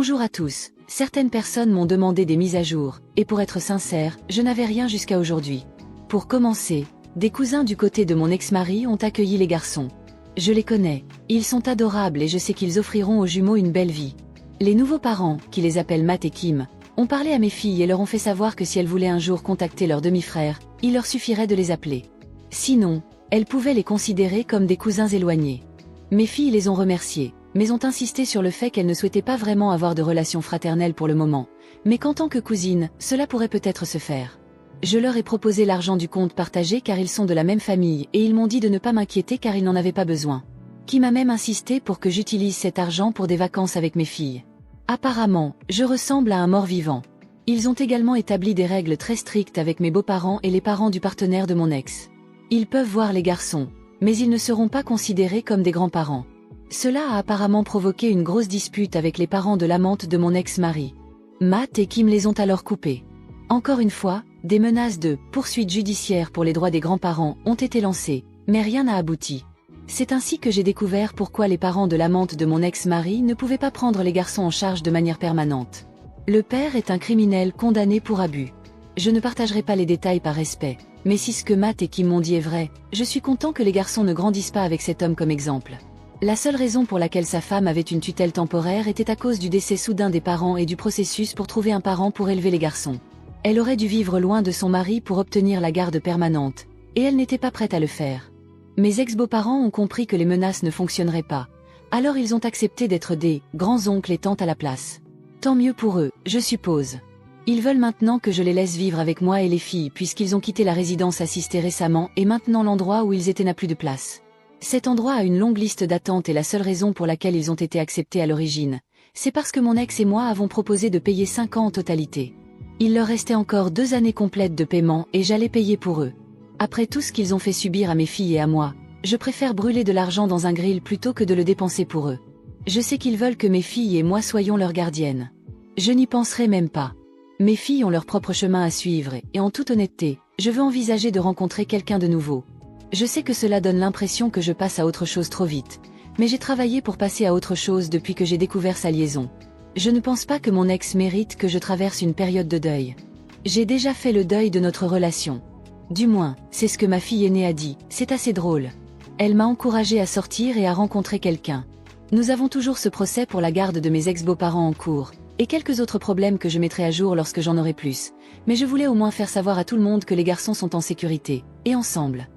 Bonjour à tous, certaines personnes m'ont demandé des mises à jour, et pour être sincère, je n'avais rien jusqu'à aujourd'hui. Pour commencer, des cousins du côté de mon ex-mari ont accueilli les garçons. Je les connais, ils sont adorables et je sais qu'ils offriront aux jumeaux une belle vie. Les nouveaux parents, qui les appellent Matt et Kim, ont parlé à mes filles et leur ont fait savoir que si elles voulaient un jour contacter leur demi-frère, il leur suffirait de les appeler. Sinon, elles pouvaient les considérer comme des cousins éloignés. Mes filles les ont remerciés, mais ont insisté sur le fait qu'elles ne souhaitaient pas vraiment avoir de relation fraternelle pour le moment, mais qu'en tant que cousines, cela pourrait peut-être se faire. Je leur ai proposé l'argent du compte partagé car ils sont de la même famille et ils m'ont dit de ne pas m'inquiéter car ils n'en avaient pas besoin. Qui m'a même insisté pour que j'utilise cet argent pour des vacances avec mes filles. Apparemment, je ressemble à un mort-vivant. Ils ont également établi des règles très strictes avec mes beaux-parents et les parents du partenaire de mon ex. Ils peuvent voir les garçons, mais ils ne seront pas considérés comme des grands-parents. Cela a apparemment provoqué une grosse dispute avec les parents de l'amante de mon ex-mari. Matt et Kim les ont alors coupés. Encore une fois, des menaces de poursuites judiciaires pour les droits des grands-parents ont été lancées, mais rien n'a abouti. C'est ainsi que j'ai découvert pourquoi les parents de l'amante de mon ex-mari ne pouvaient pas prendre les garçons en charge de manière permanente. Le père est un criminel condamné pour abus. Je ne partagerai pas les détails par respect, mais si ce que Matt et Kim m'ont dit est vrai, je suis content que les garçons ne grandissent pas avec cet homme comme exemple. La seule raison pour laquelle sa femme avait une tutelle temporaire était à cause du décès soudain des parents et du processus pour trouver un parent pour élever les garçons. Elle aurait dû vivre loin de son mari pour obtenir la garde permanente, et elle n'était pas prête à le faire. Mes ex-beaux-parents ont compris que les menaces ne fonctionneraient pas, alors ils ont accepté d'être des grands-oncles et tantes à la place. Tant mieux pour eux, je suppose. Ils veulent maintenant que je les laisse vivre avec moi et les filles puisqu'ils ont quitté la résidence assistée récemment et maintenant l'endroit où ils étaient n'a plus de place. Cet endroit a une longue liste d'attente et la seule raison pour laquelle ils ont été acceptés à l'origine, c'est parce que mon ex et moi avons proposé de payer 5 ans en totalité. Il leur restait encore 2 années complètes de paiement et j'allais payer pour eux. Après tout ce qu'ils ont fait subir à mes filles et à moi, je préfère brûler de l'argent dans un grill plutôt que de le dépenser pour eux. Je sais qu'ils veulent que mes filles et moi soyons leurs gardiennes. Je n'y penserai même pas. Mes filles ont leur propre chemin à suivre et en toute honnêteté, je veux envisager de rencontrer quelqu'un de nouveau. Je sais que cela donne l'impression que je passe à autre chose trop vite, mais j'ai travaillé pour passer à autre chose depuis que j'ai découvert sa liaison. Je ne pense pas que mon ex mérite que je traverse une période de deuil. J'ai déjà fait le deuil de notre relation. Du moins, c'est ce que ma fille aînée a dit, c'est assez drôle. Elle m'a encouragée à sortir et à rencontrer quelqu'un. Nous avons toujours ce procès pour la garde de mes ex-beaux-parents en cours, et quelques autres problèmes que je mettrai à jour lorsque j'en aurai plus, mais je voulais au moins faire savoir à tout le monde que les garçons sont en sécurité, et ensemble.